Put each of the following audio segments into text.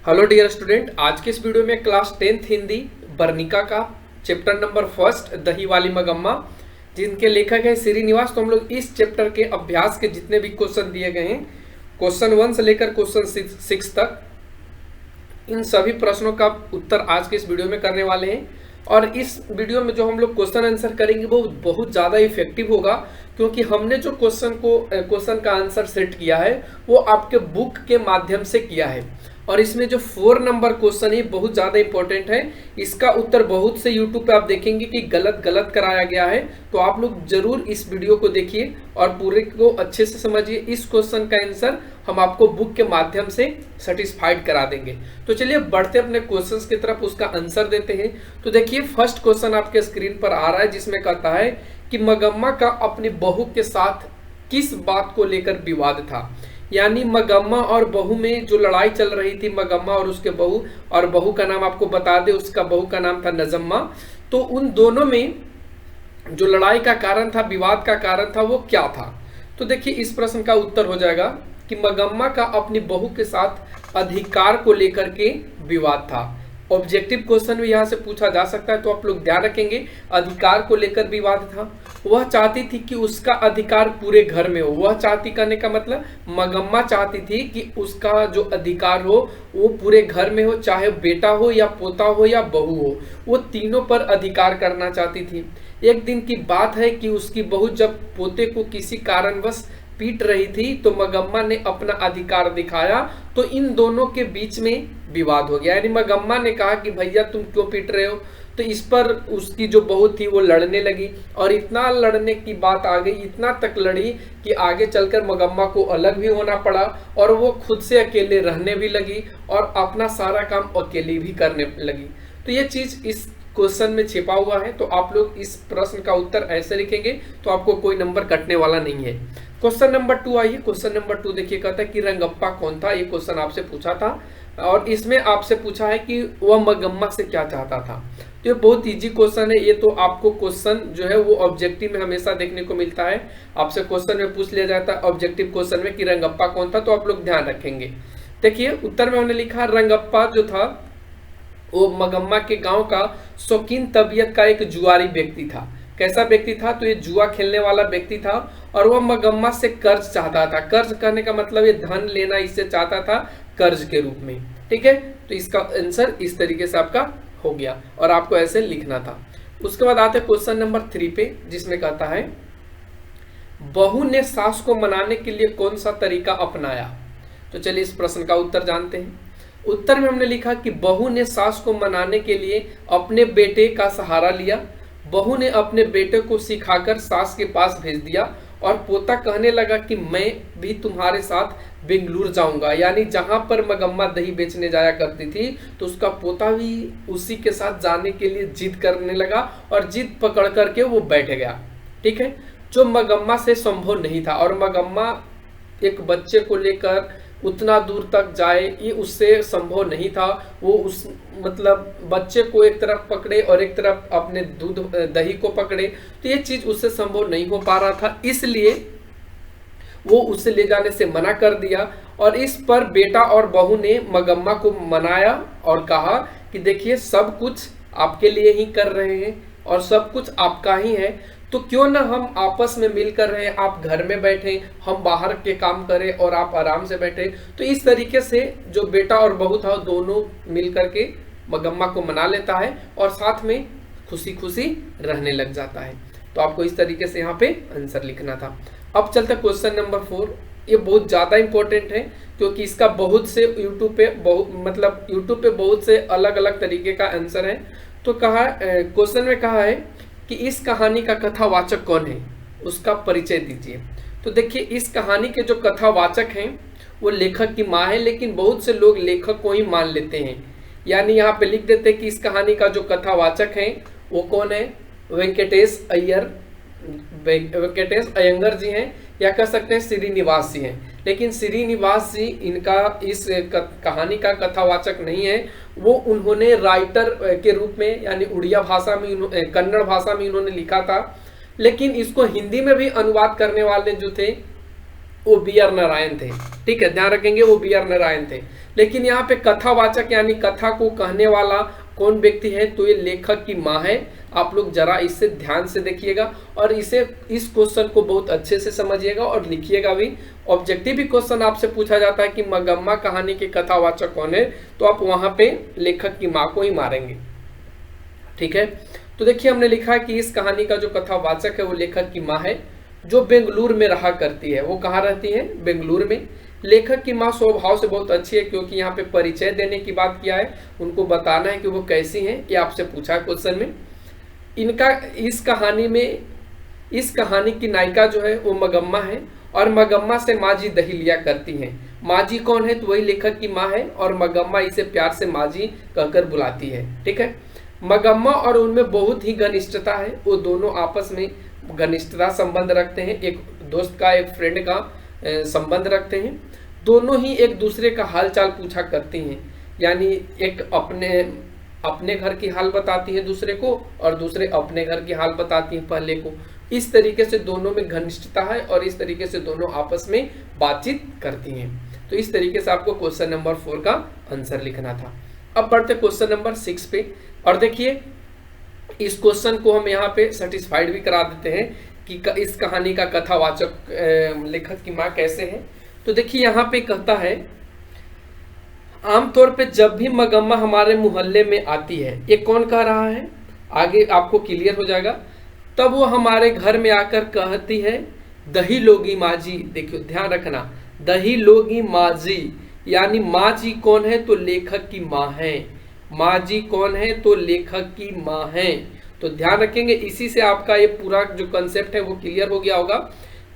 Hello dear student, आज के इस वीडियो में क्लास 10th हिंदी वर्णिका का चैप्टर नंबर फर्स्ट दही वाली मगम्मा, जिनके लेखक है श्रीनिवास। तो हम लोग इस चैप्टर के अभ्यास के जितने भी क्वेश्चन दिए गए हैं, क्वेश्चन 1 से लेकर क्वेश्चन 6 तक, इन सभी प्रश्नों का उत्तर आज के इस वीडियो में करने वाले हैं। और इस वीडियो में जो हम लोग क्वेश्चन आंसर करेंगे वो बहुत ज़्यादा इफेक्टिव होगा, क्योंकि हमने जो क्वेश्चन का आंसर सेट किया है वो आपके बुक के माध्यम से किया है। और इसमें जो 4 नंबर क्वेश्चन है बहुत ज़्यादा इंपॉर्टेंट है। इसका उत्तर बहुत से यूट्यूब पे आप देखेंगे कि गलत गलत कराया गया है, तो आप लोग जरूर इस वीडियो को देखिए और पूरे को अच्छे से समझिए। इस क्वेश्चन का आंसर हम आपको बुक के माध्यम से सेटिस्फाइड करा देंगे। तो चलिए बढ़ते अपने क्वेश्चंस की तरफ, उसका आंसर देते हैं। तो देखिए फर्स्ट क्वेश्चन आपके स्क्रीन पर आ रहा है, जिसमें कहता है कि मगम्मा का अपनी बहू के साथ किस बात को लेकर विवाद था। यानी मगम्मा और बहू में जो लड़ाई चल रही थी, मगम्मा और उसके बहू, और बहू का नाम आपको बता दे, उसका बहू का नाम था नजम्मा। तो उन दोनों में जो लड़ाई का कारण था, विवाद का कारण था, वो क्या था। तो देखिए इस प्रश्न का उत्तर हो जाएगा कि मगम्मा का अपनी बहू के साथ अधिकार को लेकर के विवाद था। ऑब्जेक्टिव क्वेश्चन भी यहाँ से पूछा जा सकता है, तो आप लोग ध्यान रखेंगे। अधिकार को लेकर विवाद था। वह चाहती थी कि उसका अधिकार पूरे घर में हो। वह चाहती करने का मतलब मगम्मा चाहती थी कि उसका जो अधिकार हो वो पूरे घर में हो, चाहे बेटा हो या पोता हो या बहू हो, वो तीनों पर अधिकार करना चाहती थी। एक दिन की बात है कि उसकी बहू जब पोते को किसी कारणवश पीट रही थी तो मगम्मा ने अपना अधिकार दिखाया, तो इन दोनों के बीच में विवाद हो गया। यानी मगम्मा ने कहा कि भैया तुम क्यों पीट रहे हो, तो इस पर उसकी जो बहू थी वो लड़ने लगी, और इतना लड़ने की बात आ गई, इतना तक लड़ी कि आगे चलकर मगम्मा को अलग भी होना पड़ा, और वो खुद से अकेले रहने भी लगी और अपना सारा काम अकेले भी करने लगी। तो ये चीज इस क्वेश्चन में छिपा हुआ है। तो आप लोग इस प्रश्न का उत्तर ऐसे लिखेंगे तो आपको कोई नंबर कटने वाला नहीं है। क्वेश्चन नंबर 2 आइए। क्वेश्चन नंबर 2 देखिए, कहता है कि रंगप्पा कौन था। ये क्वेश्चन आपसे पूछा था, और इसमें आपसे पूछा है कि वह मगम्मा से क्या चाहता था। तो ये बहुत इजी क्वेश्चन है। ये तो आपको क्वेश्चन जो है वो ऑब्जेक्टिव में हमेशा देखने को मिलता है। आपसे क्वेश्चन में पूछ लिया जाता है ऑब्जेक्टिव क्वेश्चन में कि रंगप्पा कौन था, तो आप लोग ध्यान रखेंगे। देखिए उत्तर में हमने लिखा रंगप्पा जो था वो मगम्मा के गांव का शौकीन तबीयत का एक जुआरी व्यक्ति था। कैसा व्यक्ति था, तो ये जुआ खेलने वाला व्यक्ति था, और वह मगम्मा से कर्ज चाहता था। कर्ज करने का मतलब ये धन लेना इससे चाहता था कर्ज के रूप में। ठीक है, तो इसका आंसर इस तरीके से आपका हो गया, और आपको ऐसे लिखना था। उसके बाद आते क्वेश्चन नंबर 3 पे, जिसमें कहता है बहू ने सास को मनाने के लिए कौन सा तरीका अपनाया। तो चलिए इस प्रश्न का उत्तर जानते हैं। उत्तर में हमने लिखा कि बहू ने सास को मनाने के लिए अपने बेटे का सहारा लिया। बहू ने अपने बेटे को सिखाकर सास के पास भेज दिया, और पोता कहने लगा कि मैं भी तुम्हारे साथ बेंगलुरु जाऊंगा। यानी जहां पर मगम्मा दही बेचने जाया करती थी, तो उसका पोता भी उसी के साथ जाने के लिए जिद करने लगा, और जिद पकड़ करके वो बैठ गया। ठीक है, जो मगम्मा से संभव नहीं था, और मगम्मा एक बच्चे को लेकर उतना दूर तक जाए ये उससे संभव नहीं था। वो उस मतलब बच्चे को एक तरफ पकड़े और एक तरफ अपने दूध दही को पकड़े, तो ये चीज उससे संभव नहीं हो पा रहा था, इसलिए वो उसे ले जाने से मना कर दिया। और इस पर बेटा और बहू ने मगम्मा को मनाया और कहा कि देखिए सब कुछ आपके लिए ही कर रहे हैं और सब कुछ आपका ही है, तो क्यों ना हम आपस में मिलकर रहें। आप घर में बैठे, हम बाहर के काम करें और आप आराम से बैठे। तो इस तरीके से जो बेटा और बहू था दोनों मिल करके मगम्मा को मना लेता है, और साथ में खुशी खुशी रहने लग जाता है। तो आपको इस तरीके से यहाँ पे आंसर लिखना था। अब चलते क्वेश्चन नंबर 4। ये बहुत ज़्यादा इंपॉर्टेंट है, क्योंकि इसका बहुत से यूट्यूब पे बहुत से अलग अलग तरीके का आंसर है। तो कहा क्वेश्चन में कहा है कि इस कहानी का कथावाचक कौन है, उसका परिचय दीजिए। तो देखिए इस कहानी के जो कथावाचक हैं वो लेखक की माँ है, लेकिन बहुत से लोग लेखक को ही मान लेते हैं। यानी यहाँ पे लिख देते हैं कि इस कहानी का जो कथावाचक है वो कौन है, वेंकटेश अयंगर जी हैं, या कह सकते हैं श्रीनिवास जी हैं। लेकिन श्रीनिवास जी इनका इस कहानी का कथावाचक नहीं है। वो उन्होंने राइटर के रूप में, यानी उड़िया भाषा में, कन्नड़ भाषा में इन्होंने लिखा था, लेकिन इसको हिंदी में भी अनुवाद करने वाले जो थे वो बी आर नारायण थे। ठीक है, ध्यान रखेंगे वो बी आर नारायण थे। लेकिन यहाँ पे कथावाचक यानी कथा को कहने वाला कौन व्यक्ति है, तो ये लेखक की माँ है। आप लोग जरा इसे ध्यान से देखिएगा और इस क्वेश्चन को बहुत अच्छे से समझिएगा और लिखिएगा भी। ऑब्जेक्टिव भी क्वेश्चन आपसे पूछा जाता है कि मगम्मा कहानी के कथावाचक कौन है, तो आप वहां पे लेखक की माँ को ही मारेंगे। ठीक है, तो देखिए हमने लिखा है कि इस कहानी का जो कथावाचक है वो लेखक की माँ है, जो बेंगलुरु में रहा करती है। वो कहाँ रहती है? बेंगलुरु में। लेखक की माँ स्वभाव से बहुत अच्छी है, क्योंकि यहाँ पे परिचय देने की बात किया है, उनको बताना है कि वो कैसी हैं, ये आपसे पूछा है क्वेश्चन में। इनका इस कहानी की नायिका जो है वो मगम्मा है, और मगम्मा से माँ जी दही लिया करती हैं। माँ जी कौन है? तो वही लेखक की माँ है, और मगम्मा इसे प्यार से माँ जी कहकर बुलाती है। ठीक है, मगम्मा और उनमें बहुत ही घनिष्ठता है, वो दोनों आपस में घनिष्ठता संबंध रखते हैं, एक दोस्त का एक फ्रेंड का संबंध रखते हैं। दोनों ही एक दूसरे का हाल चाल पूछा करती हैं, यानी एक अपने घर की हाल बताती है दूसरे को, और दूसरे अपने घर की हाल बताती है पहले को। इस तरीके से दोनों में घनिष्ठता है, और इस तरीके से दोनों आपस में बातचीत करती हैं। तो इस तरीके से आपको क्वेश्चन नंबर 4 का आंसर लिखना था। अब बढ़ते क्वेश्चन नंबर 6 पे, और देखिए इस क्वेश्चन को हम यहाँ पे सेटिस्फाइड भी करा देते हैं कि इस कहानी का कथावाचक लेखक की माँ कैसे है। तो देखिए यहाँ पे कहता है, आमतौर पे जब भी मगम्मा हमारे मोहल्ले में आती है, ये कौन कह रहा है आगे आपको क्लियर हो जाएगा, तब वो हमारे घर में आकर कहती है, दही लोगी माँ जी। देखियो ध्यान रखना, दही लोगी माँ जी, यानी माँ जी कौन है? तो लेखक की माँ है। माँ जी कौन है? तो लेखक की माँ है। तो ध्यान रखेंगे, इसी से आपका ये पूरा जो कंसेप्ट है वो क्लियर हो गया होगा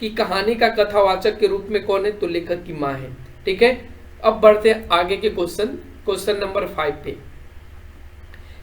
कि कहानी का कथावाचक के रूप में कौन है? तो लेखक की माँ है। ठीक है, अब बढ़ते हैं आगे के क्वेश्चन नंबर 5 पे।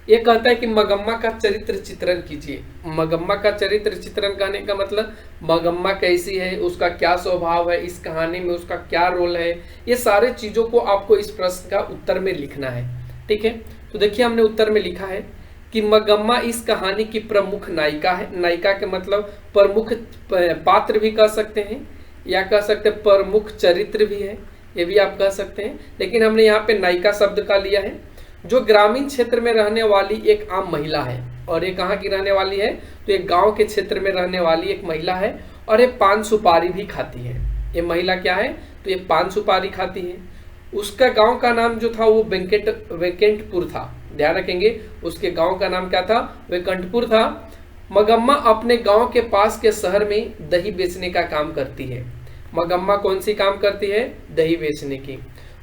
ये कहता है कि मगम्मा का चरित्र चित्रण कीजिए। मगम्मा का चरित्र चित्रण कहने का मतलब मगम्मा कैसी है, उसका क्या स्वभाव है, इस कहानी में उसका क्या रोल है, ये सारे चीजों को आपको इस प्रश्न का उत्तर में लिखना है। ठीक है, तो देखिए हमने उत्तर में लिखा है कि मगम्मा इस कहानी की प्रमुख नायिका है। नायिका के मतलब प्रमुख पात्र भी कह सकते हैं, या कह सकते हैं प्रमुख चरित्र भी है, ये भी आप कह सकते हैं। लेकिन हमने यहाँ पे नायिका शब्द का लिया है, जो ग्रामीण क्षेत्र में रहने वाली एक आम महिला है। और ये कहाँ की रहने वाली है? तो एक गांव के क्षेत्र में रहने वाली एक महिला है, और ये पान सुपारी भी खाती है। ये महिला क्या है? तो ये पान सुपारी खाती है। उसका गांव का नाम जो था वो वेंकटपुर था। ध्यान रखेंगे, उसके गांव का नाम क्या था? वेंकटपुर था। मगम्मा अपने गांव के पास के शहर में दही बेचने का काम करती है। मगम्मा कौन सी काम करती है? दही बेचने की।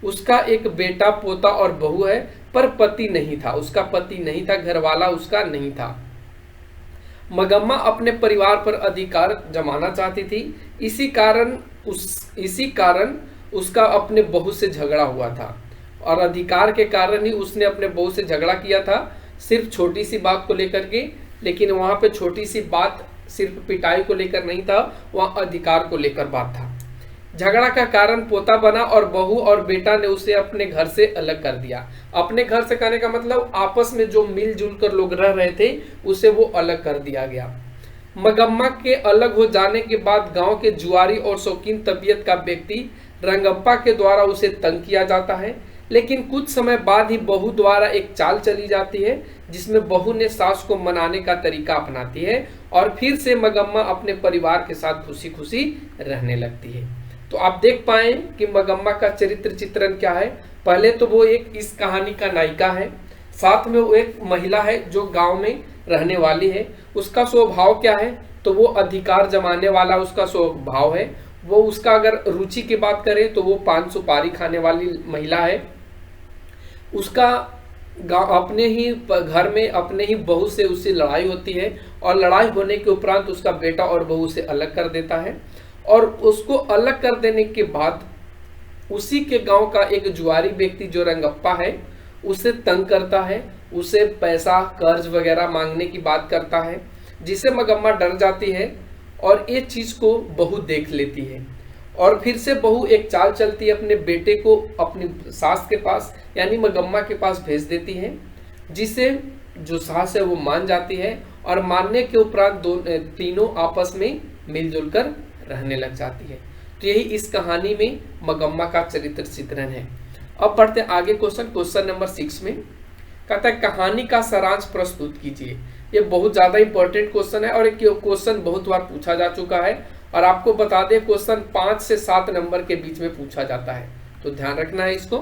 उसका एक बेटा, पोता और बहू है, पर पति नहीं था। उसका पति नहीं था, घरवाला उसका नहीं था। मगम्मा अपने परिवार पर अधिकार जमाना चाहती थी। इसी कारण उसका अपने बहू से झगड़ा हुआ था, और अधिकार के कारण ही उसने अपने बहू से झगड़ा किया था, सिर्फ छोटी सी बात को लेकर के। लेकिन वहां पे छोटी सी बात सिर्फ पिटाई को लेकर नहीं था, वहां अधिकार को लेकर बात था। झगड़ा का कारण पोता बना, और बहू और बेटा ने उसे अपने घर से अलग कर दिया। अपने घर से कहने का मतलब आपस में जो मिलजुल कर लोग रह रहे थे, उसे वो अलग कर दिया गया। मगम्मा के अलग हो जाने के बाद गांव के जुआरी और शौकीन तबीयत का व्यक्ति रंगप्पा के द्वारा उसे तंग किया जाता है। लेकिन कुछ समय बाद ही बहू द्वारा एक चाल चली जाती है, जिसमें बहू ने सास को मनाने का तरीका अपनाती है, और फिर से मगम्मा अपने परिवार के साथ खुशी खुशी रहने लगती है। तो आप देख पाए कि मगम्मा का चरित्र चित्रण क्या है। पहले तो वो एक इस कहानी का नायिका है, साथ में वो एक महिला है जो गांव में रहने वाली है। उसका स्वभाव क्या है? तो वो अधिकार जमाने वाला उसका स्वभाव है। वो उसका अगर रुचि की बात करें तो वो पान सुपारी खाने वाली महिला है। उसका अपने ही घर में अपने ही बहू से उससे लड़ाई होती है, और लड़ाई होने के उपरांत उसका बेटा और बहू से अलग कर देता है। और उसको अलग कर देने के बाद उसी के गांव का एक जुआरी व्यक्ति जो रंगप्पा है, उसे तंग करता है, उसे पैसा कर्ज वगैरह मांगने की बात करता है, जिसे मगम्मा डर जाती है, और ये चीज को बहू देख लेती है। और फिर से बहू एक चाल चलती है, अपने बेटे को अपनी सास के पास यानी मगम्मा के पास भेज देती है, जिसे जो सास है वो मान जाती है, और मानने के उपरांत तीनों आपस में मिलजुल कर रहने लग जाती है। तो यही इस कहानी में मगम्मा का चरित्र चित्रण है। अब बढ़ते आगे क्वेश्चन नंबर 6 में कहता है कहानी का सारांश प्रस्तुत कीजिए। ये बहुत ज्यादा इंपॉर्टेंट क्वेश्चन है और एक क्वेश्चन बहुत बार पूछा जा चुका है और आपको बता दें क्वेश्चन 5 से 7 नंबर के बीच में पूछा जाता है, तो ध्यान रखना है इसको।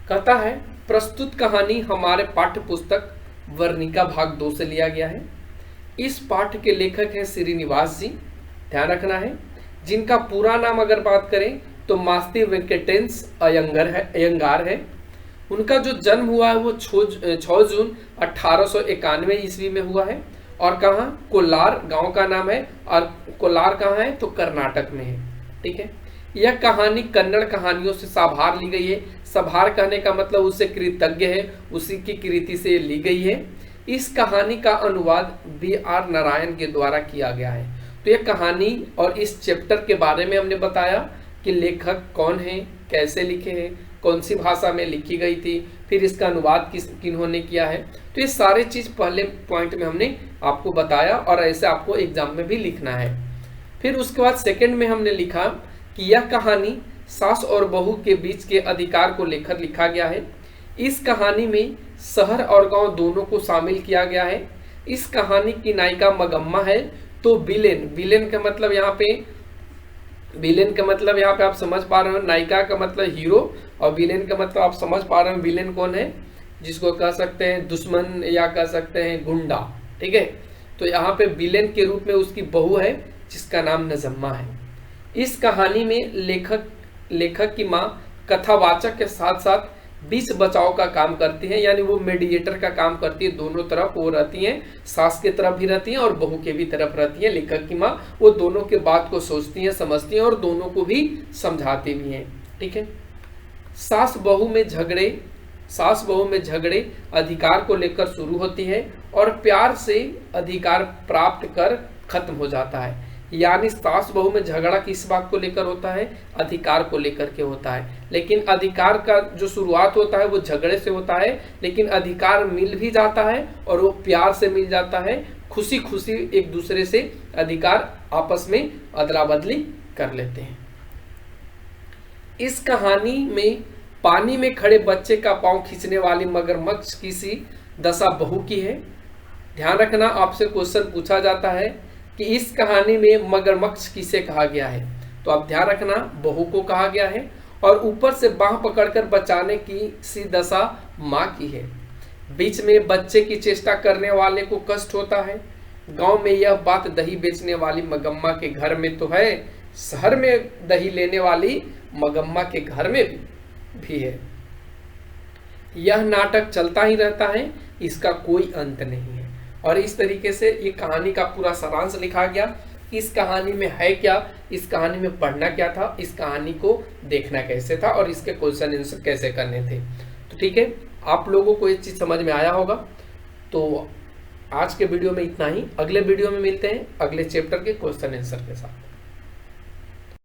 कहता है प्रस्तुत कहानी हमारे पाठ्य पुस्तक वर्णिका भाग 2 से लिया गया है। इस पाठ के लेखक हैं श्रीनिवास जी, ध्यान रखना है। जिनका पूरा नाम अगर बात करें तो मास्ती वेंकटेश अयंगार है। उनका जो जन्म हुआ है वो 6 जून 1891 ईस्वी में हुआ है और कहाँ, कोलार गांव का नाम है और कोलार कहाँ है तो कर्नाटक में है। ठीक है, यह कहानी कन्नड़ कहानियों से साभार ली गई है। साभार कहने का मतलब उससे कृतज्ञ है, उसी की कृति से ली गई है। इस कहानी का अनुवाद B.R. नारायण के द्वारा किया गया है। तो यह कहानी और इस चैप्टर के बारे में हमने बताया कि लेखक कौन है, कैसे लिखे हैं, कौन सी भाषा में लिखी गई थी, फिर इसका अनुवाद किन्होंने किया है। तो ये सारे चीज पहले पॉइंट में हमने आपको बताया और ऐसे आपको एग्जाम में भी लिखना है। फिर उसके बाद सेकंड में हमने लिखा कि यह कहानी सास और बहू के बीच के अधिकार को लेकर लिखा गया है। इस कहानी में शहर और गांव दोनों को शामिल किया गया है। इस कहानी की नायिका मगम्मा है। तो विलेन का मतलब यहाँ पे आप समझ पा रहे हो, नायिका का मतलब हीरो और विलेन का मतलब आप समझ पा रहे हो विलेन कौन है, जिसको कह सकते हैं दुश्मन या कह सकते हैं गुंडा। ठीक है, तो यहाँ पे विलेन के रूप में उसकी बहू है जिसका नाम नजम्मा है। इस कहानी में लेखक की माँ कथावाचक के साथ साथ बीच बचाव का काम करती है, यानी वो मेडिएटर का काम करती है। दोनों तरफ वो रहती हैं, सास के तरफ भी रहती हैं और बहू के भी तरफ रहती है। लेखक की माँ वो दोनों के बात को सोचती हैं, समझती हैं और दोनों को भी समझाती भी हैं। ठीक है, सास बहू में झगड़े अधिकार को लेकर शुरू होती है और प्यार से अधिकार प्राप्त कर खत्म हो जाता है। यानी सास बहू में झगड़ा किस बात को लेकर होता है, अधिकार को लेकर के होता है। लेकिन अधिकार का जो शुरुआत होता है वो झगड़े से होता है, लेकिन अधिकार मिल भी जाता है और वो प्यार से मिल जाता है। खुशी खुशी एक दूसरे से अधिकार आपस में अदला बदली कर लेते हैं। इस कहानी में पानी में खड़े बच्चे का पांव खींचने वाली मगरमच्छ की सी दशा बहू की है। ध्यान रखना, आपसे क्वेश्चन पूछा जाता है कि इस कहानी में मगरमच्छ किसे कहा गया है, तो आप ध्यान रखना बहू को कहा गया है। और ऊपर से बांह पकड़कर बचाने की सी दशा माँ की है। बीच में बच्चे की चेष्टा करने वाले को कष्ट होता है। गांव में यह बात दही बेचने वाली मगम्मा के घर में तो है, शहर में दही लेने वाली मगम्मा के घर में भी है। यह नाटक चलता ही रहता है, इसका कोई अंत नहीं है। और इस तरीके से ये कहानी का पूरा सारांश लिखा गया। इस कहानी में है क्या, इस कहानी में पढ़ना क्या था, इस कहानी को देखना कैसे था और इसके क्वेश्चन आंसर कैसे करने थे। तो ठीक है, आप लोगों को ये चीज समझ में आया होगा। तो आज के वीडियो में इतना ही, अगले वीडियो में मिलते हैं अगले चैप्टर के क्वेश्चन आंसर के साथ।